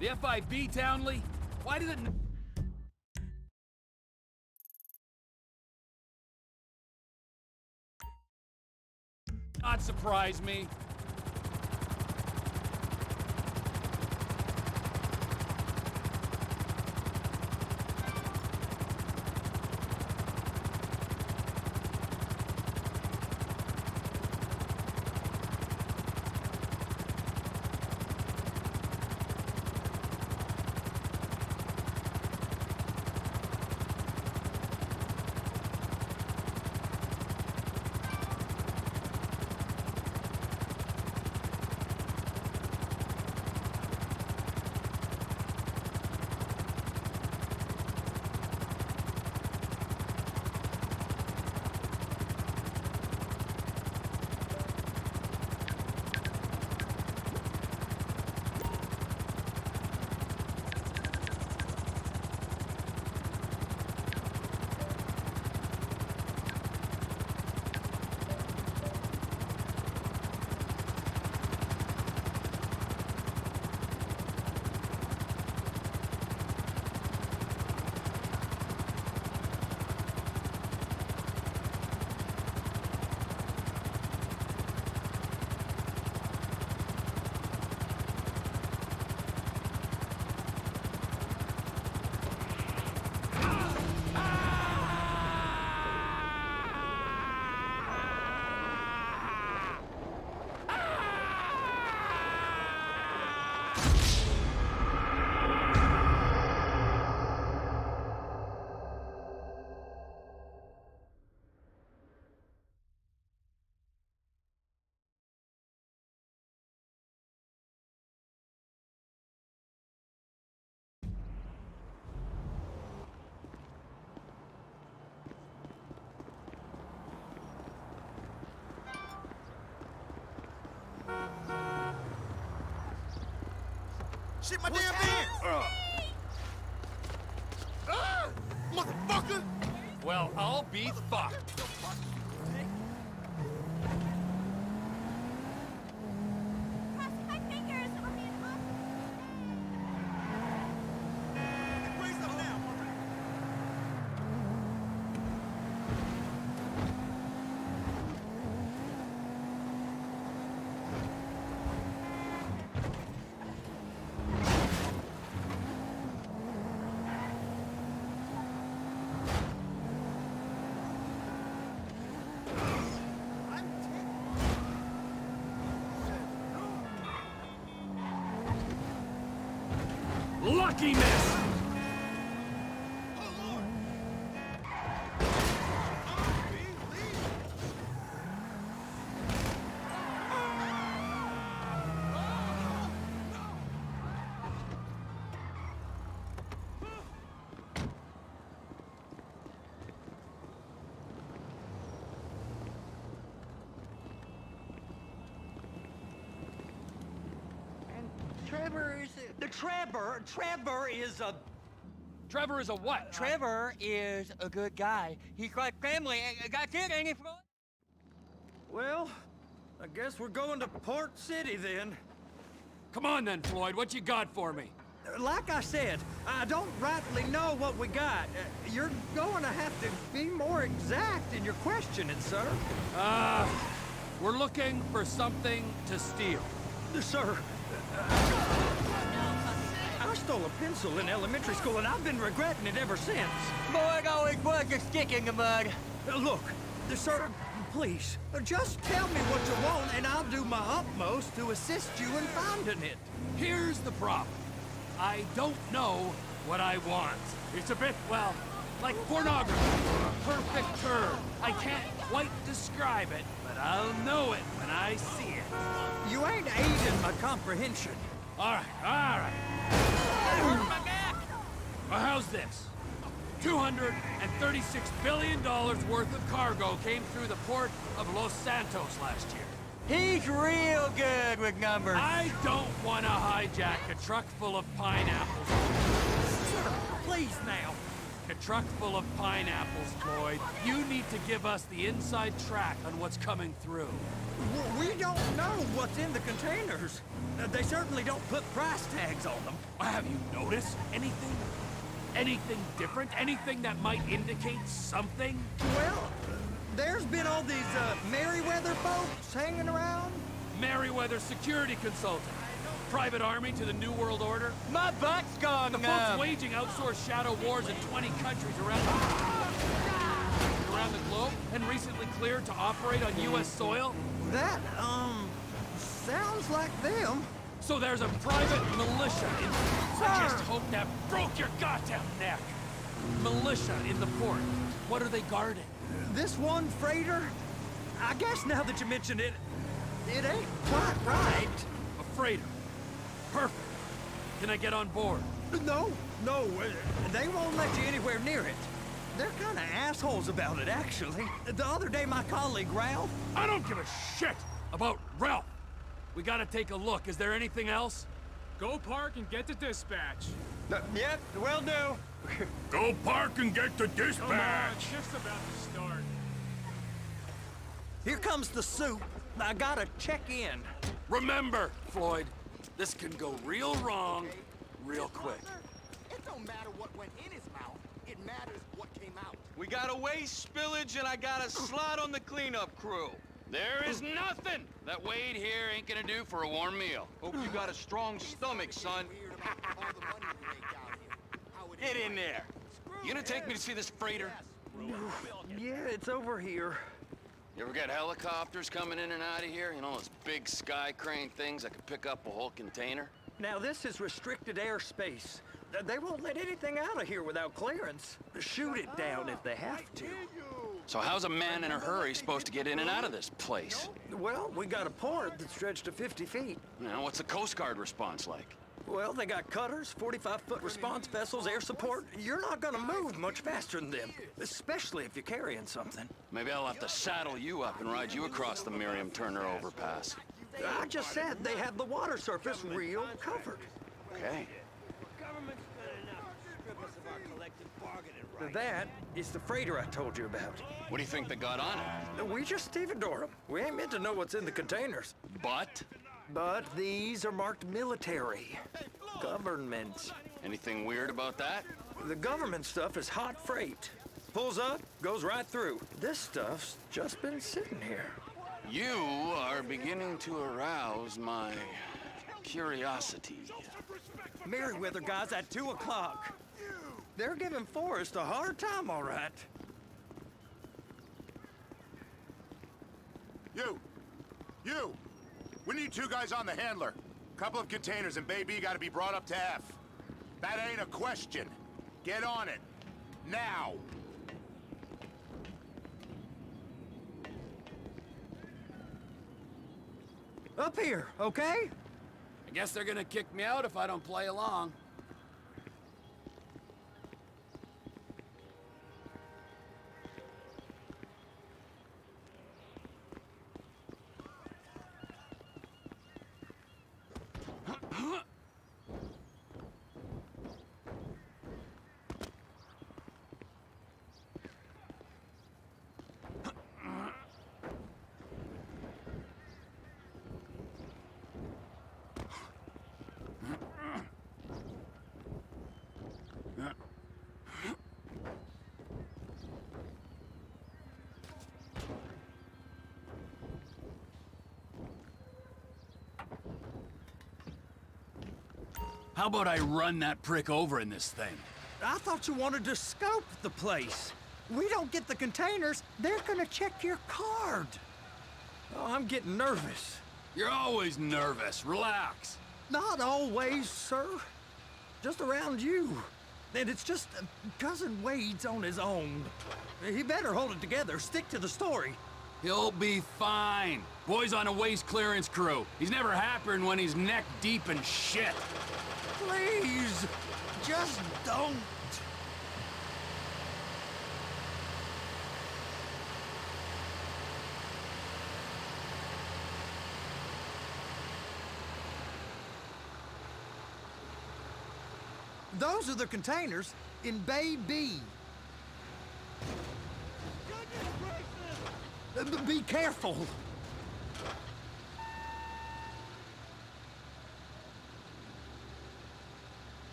The FIB, Townley? Why did it not surprise me? Shit, my damn pants! Motherfucker! Well, I'll be fucked. Crossing my fingers, I'll be in Raise up now! Lucky miss! Trevor is a... Trevor is a what? Trevor is a good guy. He's like family. That's it, ain't it, Floyd? Well, I guess we're going to Port City then. Come on then, Floyd. What you got for me? Like I said, I don't rightly know what we got. You're going to have to be more exact in your questioning, sir. We're looking for something to steal. Sir, I stole a pencil in elementary school, and I've been regretting it ever since. Boy, it always was a stick in the mud. Look, sir, please, just tell me what you want, and I'll do my utmost to assist you in finding it. Here's the problem. I don't know what I want. It's a bit, well, like pornography. Perfect term. I can't quite describe it, but I'll know it when I see it. You ain't aiding my comprehension. All right. Well, how's this? $236 billion worth of cargo came through the port of Los Santos last year. He's real good with numbers. I don't want to hijack a truck full of pineapples. Sir, please now. a truck full of pineapples, Floyd. You need to give us the inside track on what's coming through. We don't know what's in the containers. They certainly don't put price tags on them. Have you noticed anything? Anything different? Anything that might indicate something? Well, there's been all these Merryweather folks hanging around. Merryweather security consultant. Private army to the New World Order. My butt's gone The folks waging outsourced shadow wars in 20 countries around the globe and recently cleared to operate on U.S. soil. That, sounds like them. So there's a private militia in... I just hope that broke your goddamn neck. Militia in the port. What are they guarding? This one freighter, I guess now that you mention it, it ain't quite right. A freighter. Perfect. Can I get on board? No, they won't let you anywhere near it. They're kind of assholes about it, actually. The other day, my colleague, Ralph... I don't give a shit about Ralph. We gotta take a look. Is there anything else? Go park and get to dispatch. Yep, will do. Go park and get to dispatch. Come on, shift's about to start. Here comes the soup. I gotta check in. Remember, Floyd, this can go real wrong real quick. It don't matter what went in his mouth. It matters what came out. We got a waste spillage and I got a slot on the cleanup crew. There is nothing that Wade here ain't gonna do for a warm meal. Hope you got a strong stomach, son. Weird about all the money we make out here. How it Get is. in there. You gonna take me to see this freighter? Yeah, it's over here. You ever got helicopters coming in and out of here? You know, those big sky crane things that could pick up a whole container? Now, this is restricted airspace. They won't let anything out of here without clearance. Shoot it down if they have to. So how's a man in a hurry supposed to get in and out of this place? Well, we got a port that stretched to 50 feet. You know, what's the Coast Guard response like? Well, they got cutters, 45-foot response vessels, air support. You're not gonna move much faster than them, especially if you're carrying something. Maybe I'll have to saddle you up and ride you across the Miriam Turner overpass. I just said they had the water surface real covered. Okay. That is the freighter I told you about. What do you think they got on it? We just stevedore them. We ain't meant to know what's in the containers. But? But these are marked military. Government. Anything weird about that? The government stuff is hot freight. Pulls up, goes right through. This stuff's just been sitting here. You are beginning to arouse my curiosity. Merryweather guys at 2 o'clock. They're giving Forrest a hard time, all right. You! We need 2 guys on the handler. Couple of containers and Baby gotta be brought up to F. That ain't a question. Get on it. Now! Up here, okay? I guess they're gonna kick me out if I don't play along. How about I run that prick over in this thing? I thought you wanted to scope the place. We don't get the containers, they're gonna check your card. Oh, I'm getting nervous. You're always nervous. Relax. Not always, sir. Just around you. And it's just Cousin Wade's on his own. He better hold it together, stick to the story. He'll be fine. Boy's on a waste clearance crew. He's never happier than when he's neck deep in shit. Please, just don't. Those are the containers in Bay B. Be careful.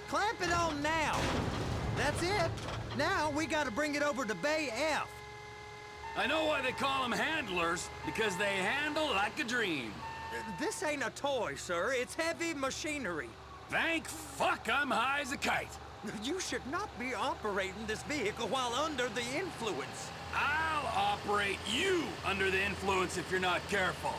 Clamp it on now. That's it. Now we gotta bring it over to Bay F. I know why they call them handlers, because they handle like a dream. This ain't a toy, sir. It's heavy machinery. Thank fuck I'm high as a kite. You should not be operating this vehicle while under the influence. I'll operate you under the influence if you're not careful.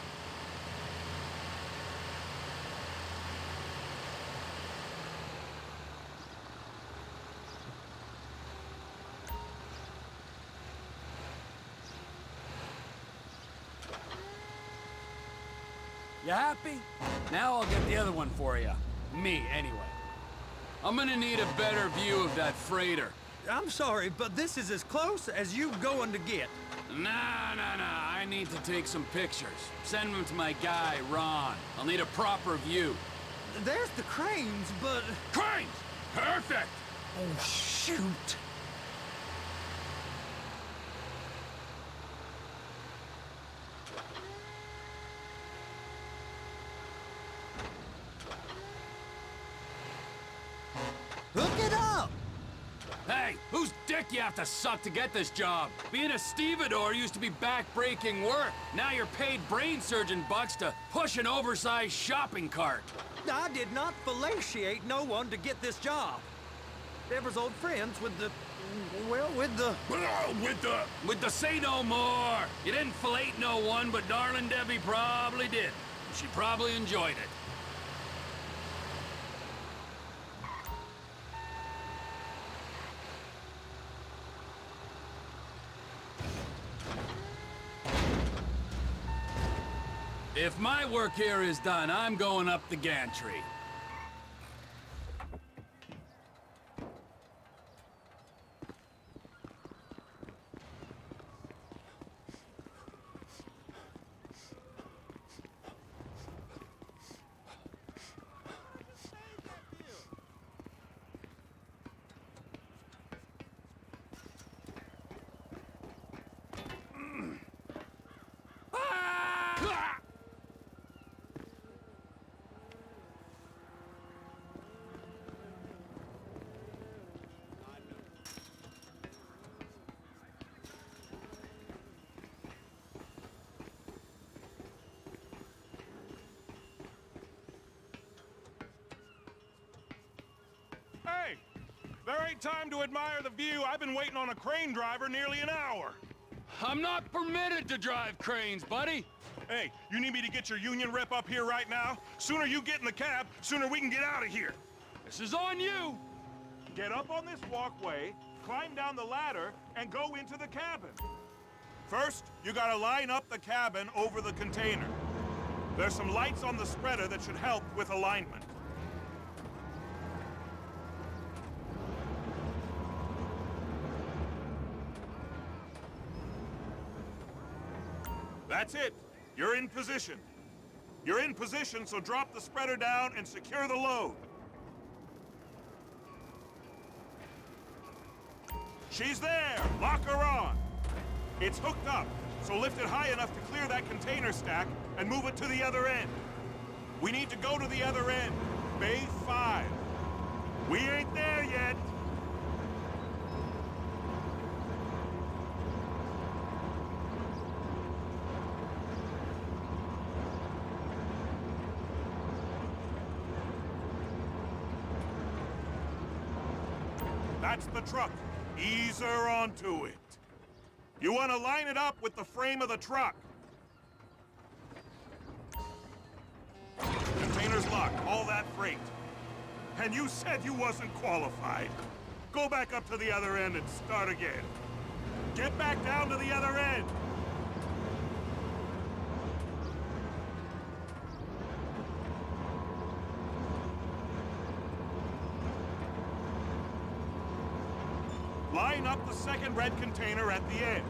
You happy? Now I'll get the other one for you. Me, anyway. I'm gonna need a better view of that freighter. I'm sorry, but this is as close as you going to get. Nah. I need to take some pictures. Send them to my guy, Ron. I'll need a proper view. There's the cranes, but... Cranes! Perfect! Oh, shoot. Hook it up! Hey, whose dick you have to suck to get this job? Being a stevedore used to be back-breaking work. Now you're paid brain surgeon bucks to push an oversized shopping cart. I did not fellatiate no one to get this job. Deborah's old friends with the... well, with the... With the say no more. You didn't fillet no one, but darling Debbie probably did. She probably enjoyed it. If my work here is done, I'm going up the gantry. Hey, there ain't time to admire the view. I've been waiting on a crane driver nearly an hour. I'm not permitted to drive cranes, buddy. Hey, you need me to get your union rep up here right now? Sooner you get in the cab, sooner we can get out of here. This is on you. Get up on this walkway, climb down the ladder, and go into the cabin. First, you gotta line up the cabin over the container. There's some lights on the spreader that should help with alignment. That's it. You're in position. You're in position, so drop the spreader down and secure the load. She's there! Lock her on! It's hooked up, so lift it high enough to clear that container stack and move it to the other end. We need to go to the other end, Bay 5. We ain't there yet! That's the truck. Ease her onto it. You want to line it up with the frame of the truck. Container's locked, all that freight. And you said you wasn't qualified. Go back up to the other end and start again. Get back down to the other end. line up the second red container at the end.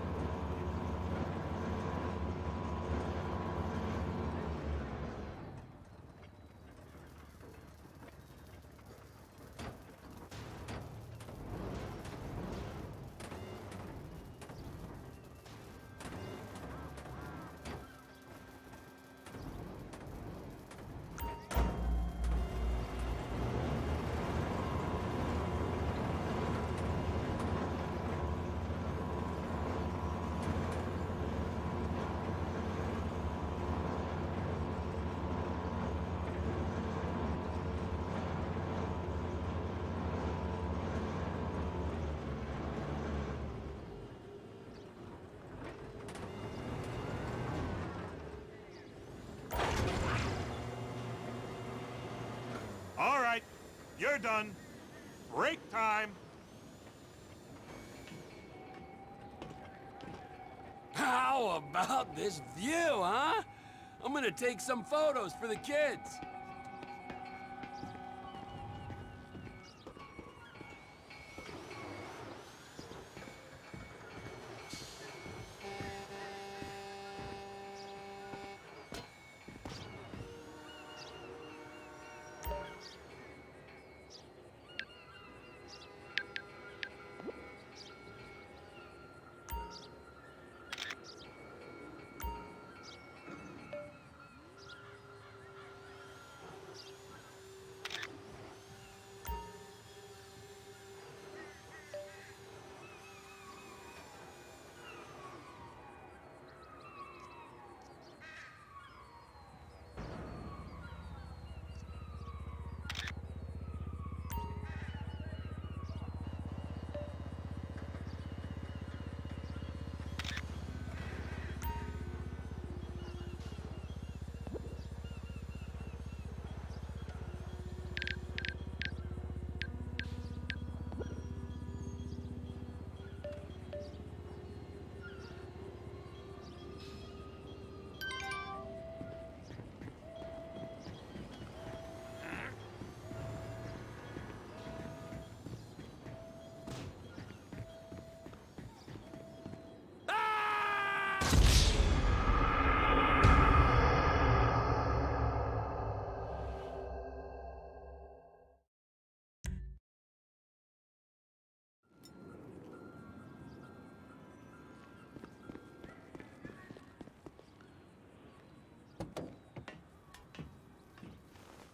All right, you're done. Break time. How about this view, huh? I'm gonna take some photos for the kids.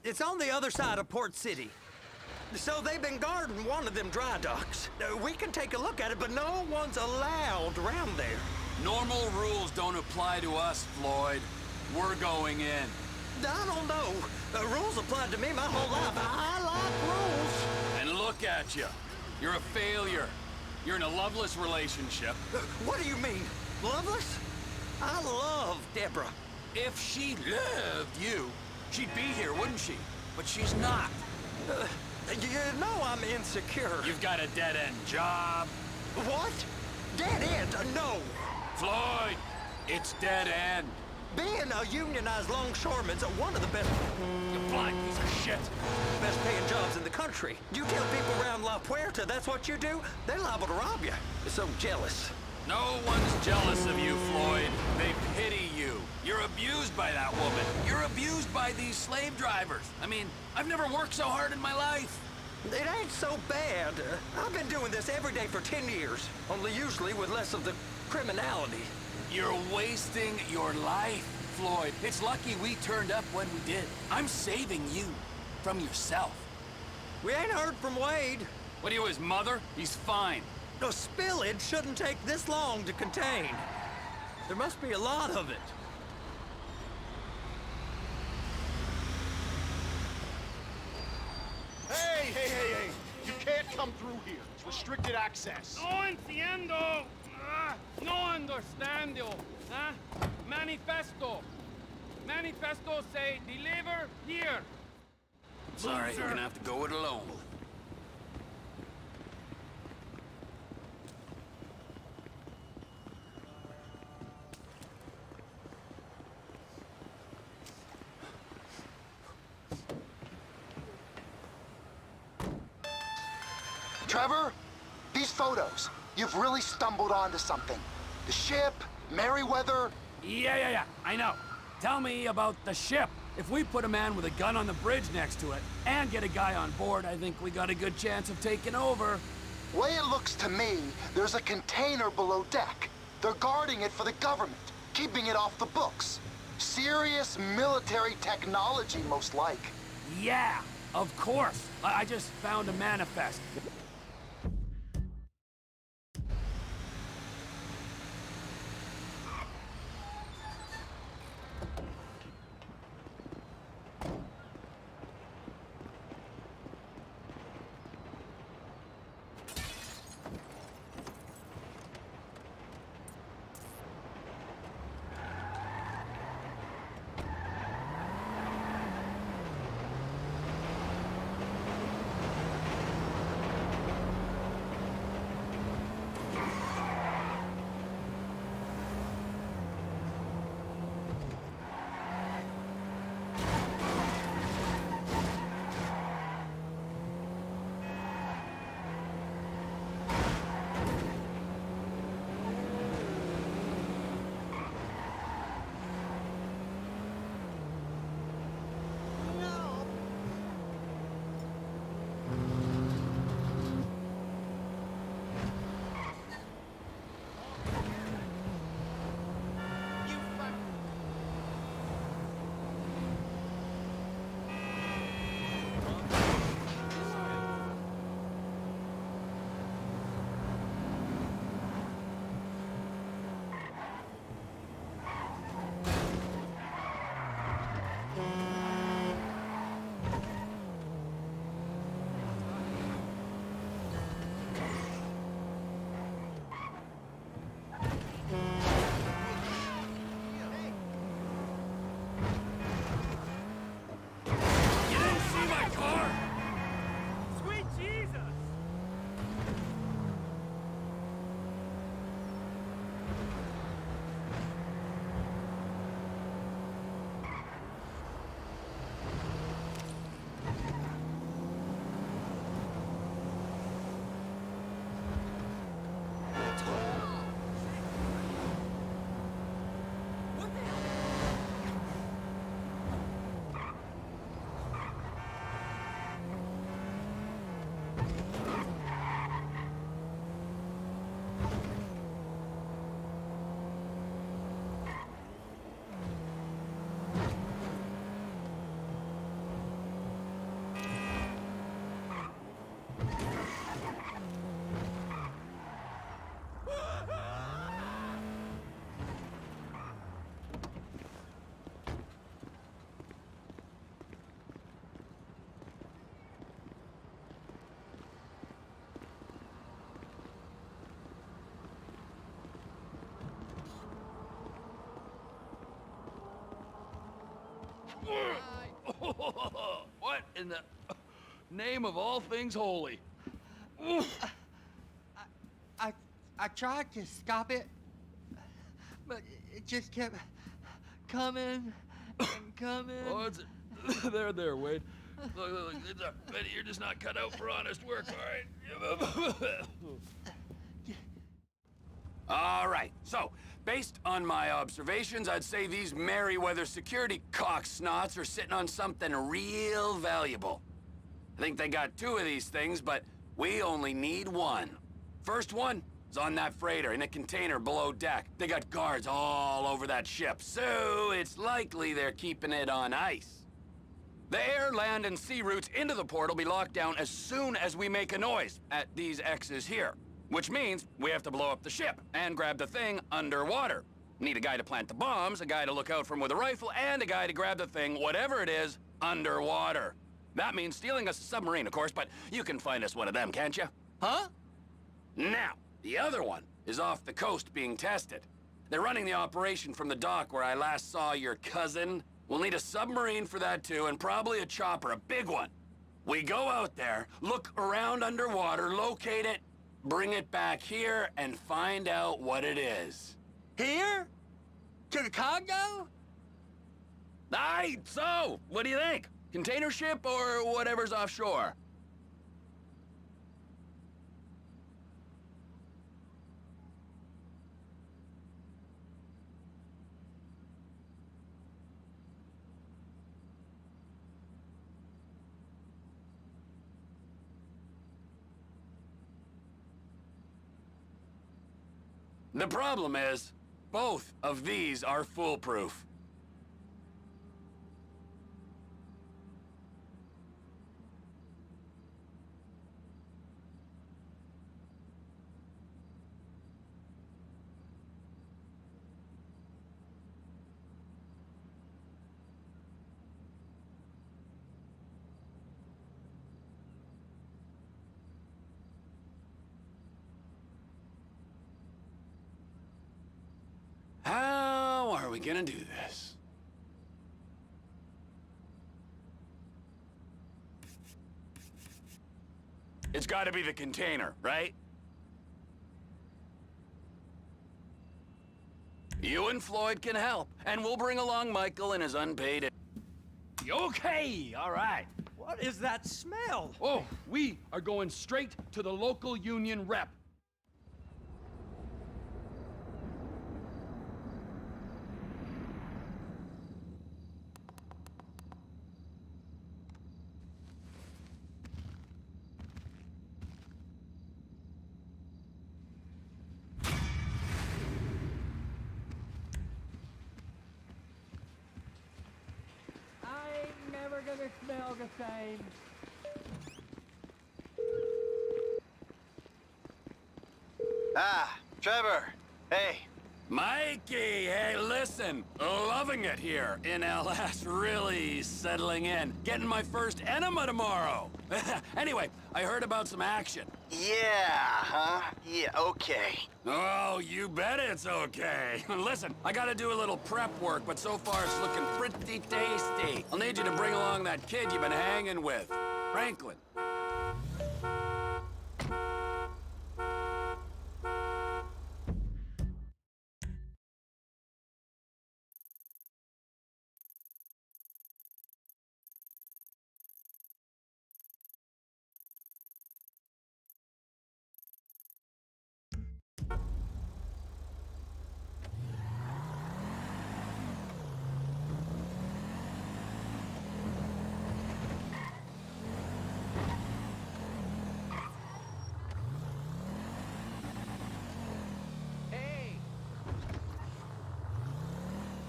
It's on the other side of Port City. So they've been guarding one of them dry docks. We can take a look at it, but no one's allowed around there. Normal rules don't apply to us, Floyd. We're going in. I don't know. The rules applied to me my whole life. I like rules. And look at you. You're a failure. You're in a loveless relationship. What do you mean? Loveless? I love Deborah. If she loved you, she'd be here, wouldn't she? But she's not. You know I'm insecure. You've got a dead-end job. What? Dead end? No. Floyd, it's dead end. Being a unionized longshoreman's one of the best... You blind piece of shit. best paying jobs in the country. You tell people around La Puerta that's what you do, they're liable to rob you. They're so jealous. No one's jealous of you, Floyd. They pity you. You're abused by that woman. You're abused by these slave drivers. I mean, I've never worked so hard in my life. It ain't so bad. I've been doing this every day for 10 years, only usually with less of the criminality. You're wasting your life, Floyd. It's lucky we turned up when we did. I'm saving you from yourself. We ain't heard from Wade. What are you, his mother? He's fine. A spillage shouldn't take this long to contain. There must be a lot of it. Hey! You can't come through here. It's restricted access. No entiendo. No understando. Manifesto. Manifesto say deliver here. Sorry, you're gonna have to go it alone. Trevor, these these photos, you've really stumbled onto something. The ship, Merryweather. Yeah. I know. Tell me about the ship. If we put a man with a gun on the bridge next to it and get a guy on board, I think we got a good chance of taking over. Way it looks to me, there's a container below deck. They're guarding it for the government, keeping it off the books. Serious military technology, most like. Yeah, of course. I just found a manifest. What in the name of all things holy? I tried to stop it, but it just kept coming and coming. Oh, it's there, Wade. Look, Betty, you're just not cut out for honest work, all right? All right, so, based on my observations, I'd say these Merryweather security cocksnots are sitting on something real valuable. I think they got 2 of these things, but we only need 1. First one is on that freighter in a container below deck. They got guards all over that ship, so it's likely they're keeping it on ice. The air, land, and sea routes into the port will be locked down as soon as we make a noise at these X's here. Which means we have to blow up the ship and grab the thing underwater. Need a guy to plant the bombs, a guy to look out for 'em with a rifle, and a guy to grab the thing, whatever it is, underwater. That means stealing us a submarine, of course, but you can find us one of them, can't you? Huh? Now, the other one is off the coast being tested. They're running the operation from the dock where I last saw your cousin. We'll need a submarine for that too, and probably a chopper, a big one. We go out there, look around underwater, locate it, bring it back here, and find out what it is. Here? To the Congo? Aye, so, what do you think? Container ship or whatever's offshore? The problem is, both of these are foolproof. How are we gonna do this? It's gotta be the container, right? You and Floyd can help, and we'll bring along Michael and his unpaid... Okay, all right. What is that smell? Oh, we are going straight to the local union rep. Never gonna smell the same. Ah, Trevor. Hey. Mikey, hey, listen. Loving it here in LS, really settling in. Getting my first enema tomorrow. Anyway, I heard about some action. Yeah, huh? Yeah, okay. Oh, you bet it's okay. Listen, I gotta do a little prep work, but so far it's looking pretty tasty. I'll need you to bring along that kid you've been hanging with, Franklin.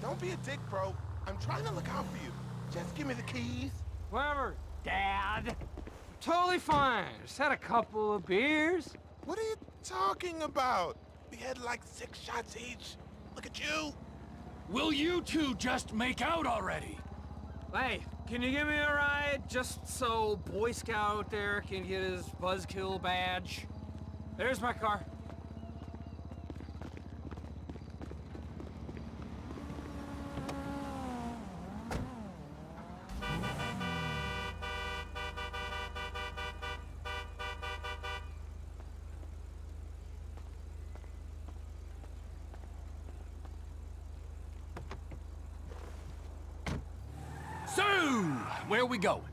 Don't be a dick, bro. I'm trying to look out for you. Just give me the keys. Whatever, Dad. Totally fine. Just had a couple of beers. What are you talking about? We had like 6 shots each. Look at you. Will you two just make out already? Hey, can you give me a ride just so Boy Scout there can get his buzzkill badge? There's my car. So, where we going?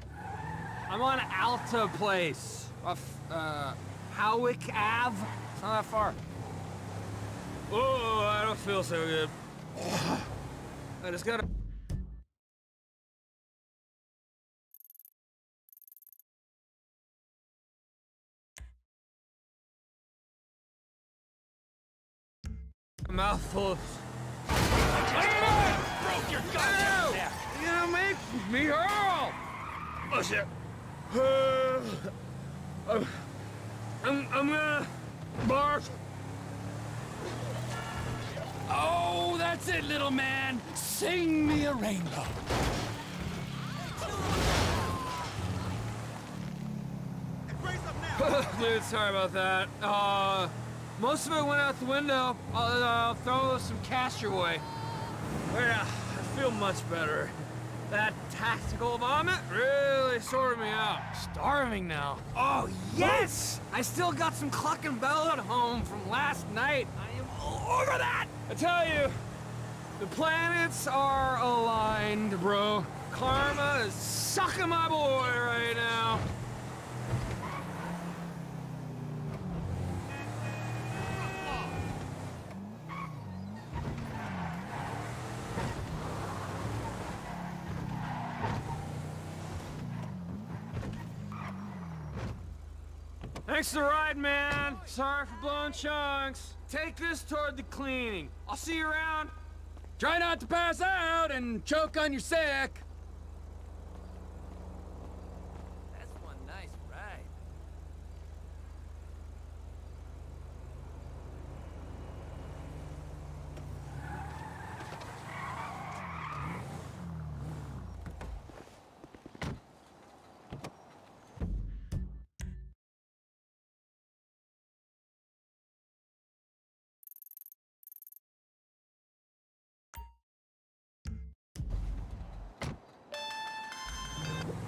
I'm on Alta Place. Off, Howick Ave. It's not that far. Oh, I don't feel so good. I just gotta... A mouthful of... Broke your goddamn neck! You gonna make me hurl! Oh shit. I'm gonna bark. Oh, that's it, little man. Sing me a rainbow. Dude, sorry about that. Most of it went out the window. I'll throw some cash your way. Yeah, I feel much better. That tactical vomit really sorted me out. Starving now. Oh, yes! I still got some clucking bell at home from last night. I am all over that! I tell you, the planets are aligned, bro. Karma is sucking my boy right now. Thanks for the ride, man. Sorry for blowing chunks. Take this toward the cleaning. I'll see you around. Try not to pass out and choke on your sick. That's one nice ride.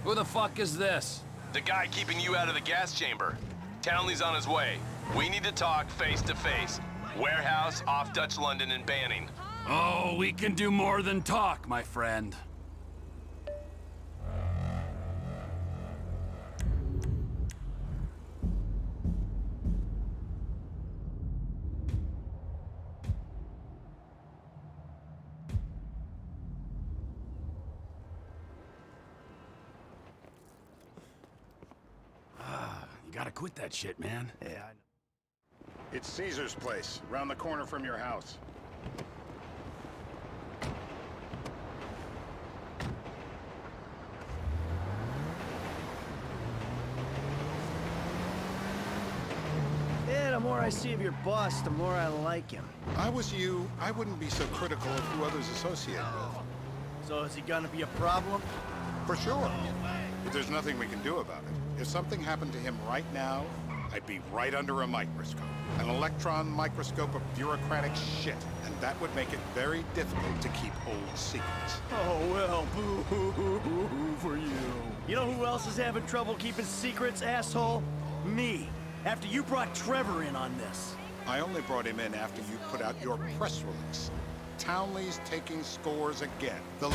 Who the fuck is this? The guy keeping you out of the gas chamber. Townley's on his way. We need to talk face to face. Warehouse off Dutch London and Banning. Oh, we can do more than talk, my friend. You gotta quit that shit, man. Yeah, I know. It's Caesar's place, around the corner from your house. Yeah, the more I see of your boss, the more I like him. If I was you, I wouldn't be so critical of who others associate with. So is he gonna be a problem? For sure. But there's nothing we can do about it. If something happened to him right now, I'd be right under a microscope. An electron microscope of bureaucratic shit. And that would make it very difficult to keep old secrets. Oh, well, boo-hoo-hoo-hoo for you. You know who else is having trouble keeping secrets, asshole? Me. After you brought Trevor in on this. I only brought him in after you put out your press release. Townley's taking scores again. The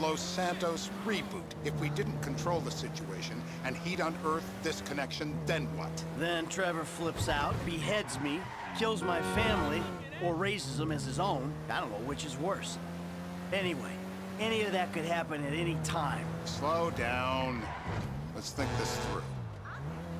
Los Santos reboot. If we didn't control the situation and he'd unearthed this connection, then what? Then Trevor flips out, beheads me, kills my family, or raises them as his own. I don't know which is worse. Anyway, any of that could happen at any time. Slow down. Let's think this through.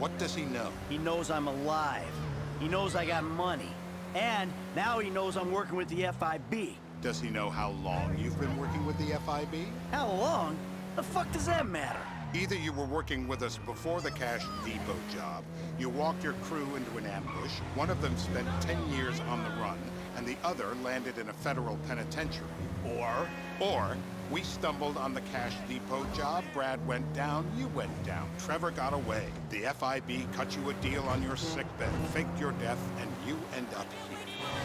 What does he know? He knows I'm alive. He knows I got money. And now he knows I'm working with the FIB. Does he know how long you've been working with the FIB? How long? The fuck does that matter? Either you were working with us before the Cash Depot job, you walked your crew into an ambush, one of them spent 10 years on the run, and the other landed in a federal penitentiary. Or we stumbled on the Cash Depot job, Brad went down, you went down. Trevor got away. The FIB cut you a deal on your sickbed, faked your death, and you end up here.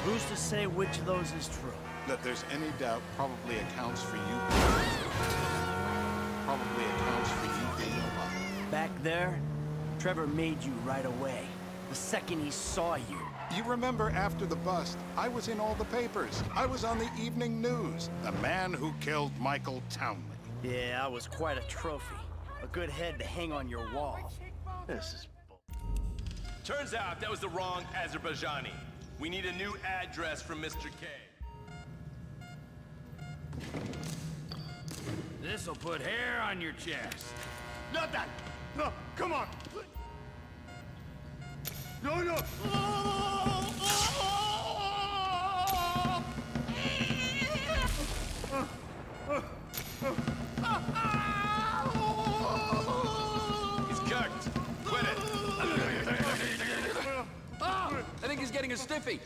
Who's to say which of those is true? That there's any doubt probably accounts for you. Probably accounts for you being alive. Back there, Trevor made you right away. The second he saw you. You remember after the bust, I was in all the papers. I was on the evening news. The man who killed Michael Townley. Yeah, I was quite a trophy. A good head to hang on your wall. This is bull. Turns out that was the wrong Azerbaijani. We need a new address from Mr. K. This'll put hair on your chest. Not that! No, come on! No, no! He's cooked. Quit it. Oh, I think he's getting a stiffy.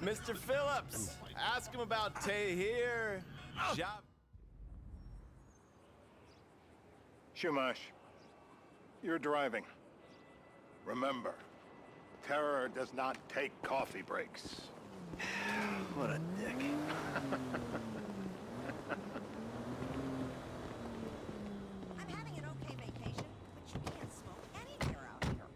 Mr. Phillips, ask him about Tahir. Job. Shumash, you're driving. Remember, terror does not take coffee breaks. What a dick. I'm having an okay vacation, but you can't smoke anywhere out here.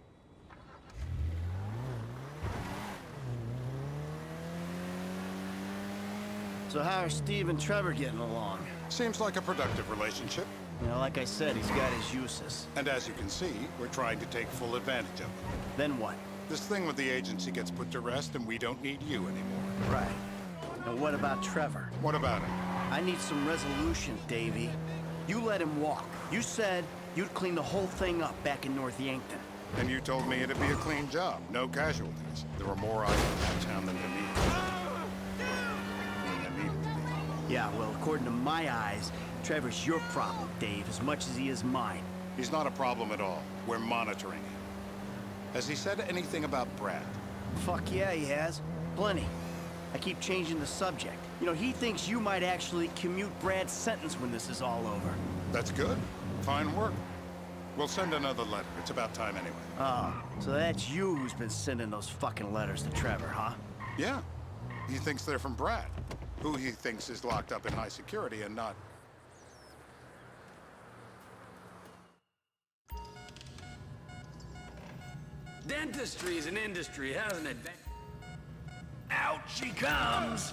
So how are Steve and Trevor getting along? Seems like a productive relationship. You know, like I said, he's got his uses. And as you can see, we're trying to take full advantage of them. Then what? This thing with the agency gets put to rest and we don't need you anymore. Right. And what about Trevor? What about him? I need some resolution, Davey. You let him walk. You said you'd clean the whole thing up back in North Yankton. And you told me it'd be a clean job, no casualties. There were more eyes in that town than there needed to be. Yeah, well, according to my eyes, Trevor's your problem, Dave, as much as he is mine. He's not a problem at all. We're monitoring him. Has he said anything about Brad? Fuck yeah, he has. Plenty. I keep changing the subject. You know, he thinks you might actually commute Brad's sentence when this is all over. That's good. Fine work. We'll send another letter. It's about time anyway. Oh, so that's you who's been sending those fucking letters to Trevor, huh? Yeah. He thinks they're from Brad, who he thinks is locked up in high security and not... Dentistry's an industry, hasn't it? Out she comes!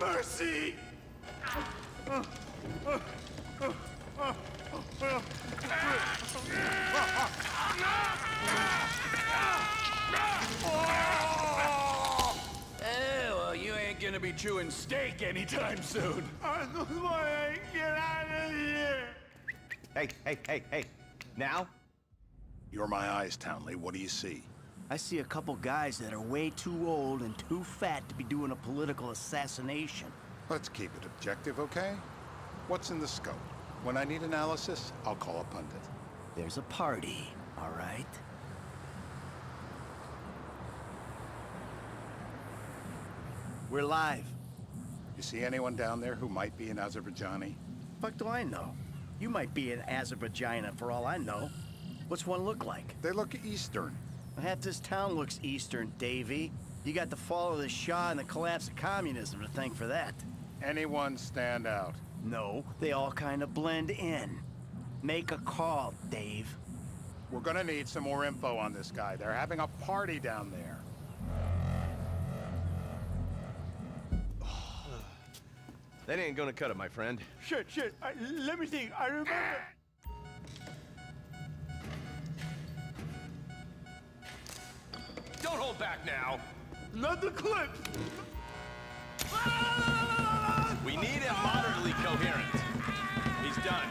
Mercy! Well, you ain't gonna be chewing steak anytime soon. I just want to get out of here! Hey. Now? You're my eyes, Townley. What do you see? I see a couple guys that are way too old and too fat to be doing a political assassination. Let's keep it objective, okay? What's in the scope? When I need analysis, I'll call a pundit. There's a party, all right? We're live. You see anyone down there who might be an Azerbaijani? Fuck do I know? You might be an Azerbaijani for all I know. What's one look like? They look Eastern. Half this town looks Eastern, Davy. You got the fall of the Shah and the collapse of communism to thank for that. Anyone stand out? No, they all kind of blend in. Make a call, Dave. We're gonna need some more info on this guy. They're having a party down there. That ain't gonna cut it, my friend. Shit. Let me think. I remember. Don't hold back now. Not the clip. We need him moderately coherent. He's done.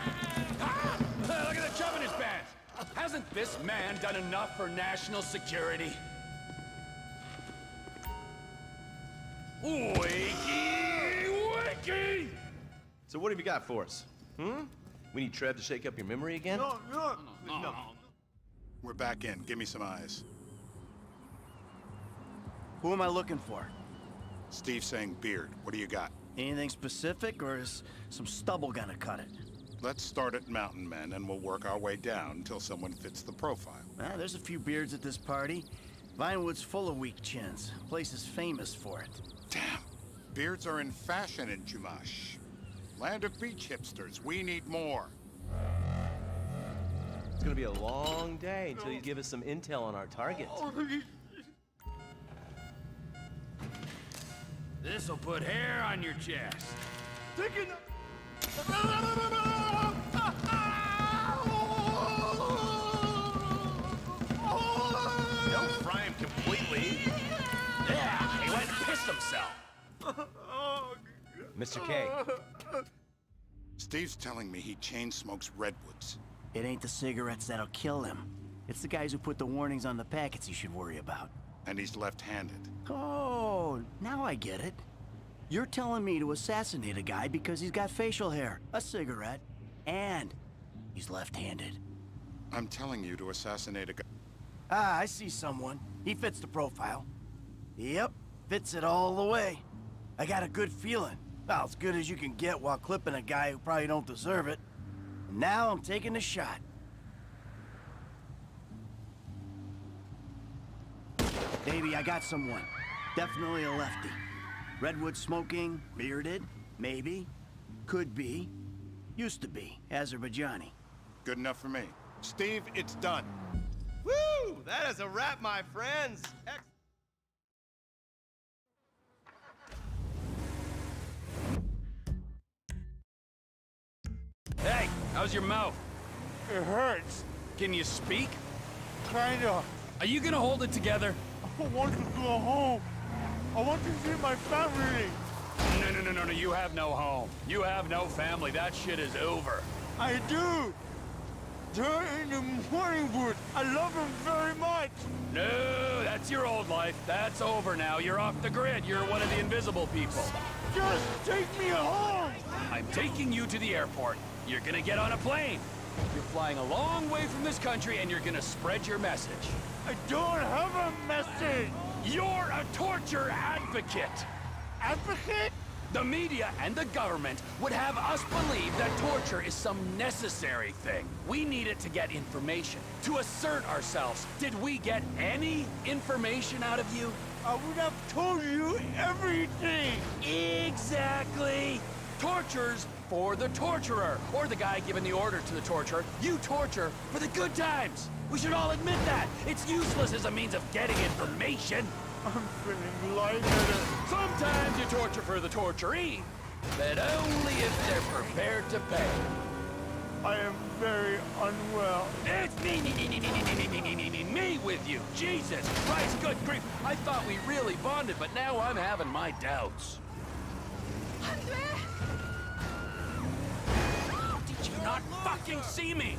Look at the chub in his pants! Hasn't this man done enough for national security? Wakey! So what have you got for us? We need Trev to shake up your memory again? No. We're back in. Give me some eyes. Who am I looking for? Steve's saying beard. What do you got? Anything specific, or is some stubble gonna cut it? Let's start at Mountain Men, and we'll work our way down until someone fits the profile. There's a few beards at this party. Vinewood's full of weak chins. Place is famous for it. Damn. Beards are in fashion in Chumash. Land of beach hipsters. We need more. It's gonna be a long day until you give us some intel on our target. This'll put hair on your chest. Don't fry him completely. Yeah, he went and pissed himself. Mr. K. Steve's telling me he chain smokes redwoods. It ain't the cigarettes that'll kill him. It's the guys who put the warnings on the packets you should worry about. And he's left-handed. Oh, now I get it. You're telling me to assassinate a guy because he's got facial hair, a cigarette, and he's left-handed. I'm telling you to assassinate a guy. Ah, I see someone. He fits the profile. Yep, fits it all the way. I got a good feeling. Well, as good as you can get while clipping a guy who probably don't deserve it. And now I'm taking the shot. Baby, I got someone. Definitely a lefty. Redwood smoking, bearded, maybe. Could be. Used to be. Azerbaijani. Good enough for me. Steve, it's done. Woo! That is a wrap, my friends. Hey, how's your mouth? It hurts. Can you speak? Kinda. Are you gonna hold it together? I want to go home. I want to see my family. No, you have no home. You have no family. That shit is over. I do. They're in the morning wood. I love them very much. No, that's your old life. That's over now. You're off the grid. You're one of the invisible people. Just take me home. I'm taking you to the airport. You're gonna get on a plane. You're flying a long way from this country and you're gonna spread your message. I don't have a message. You're a torture advocate. Advocate? The media and the government would have us believe that torture is some necessary thing. We need it to get information, to assert ourselves. Did we get any information out of you? I would have told you everything. Exactly. Torture's for the torturer, or the guy giving the order to the torturer. You torture for the good times. We should all admit that. It's useless as a means of getting information. I'm feeling lightheaded. Sometimes you torture for the torturee, but only if they're prepared to pay. I am very unwell. It's me with you. Jesus Christ, good grief. I thought we really bonded, but now I'm having my doubts. Did you not fucking see me?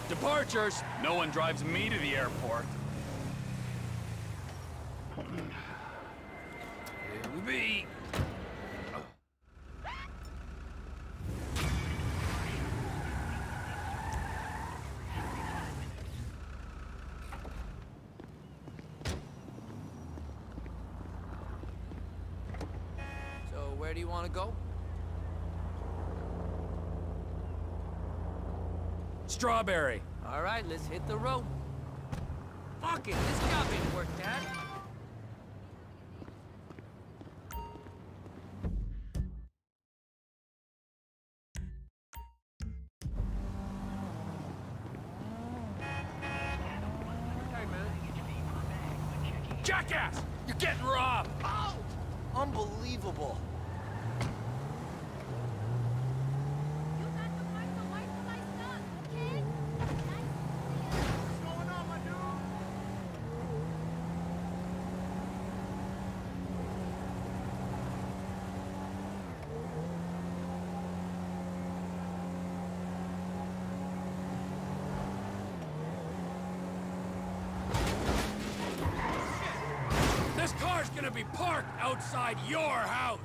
Departures. No one drives me to the airport. Here we be. So where do you want to go? Strawberry. All right, let's hit the road. Fuck it, this job ain't worth that. Hey, man. Jackass! You're getting robbed! Oh! Unbelievable. This car's gonna be parked outside your house!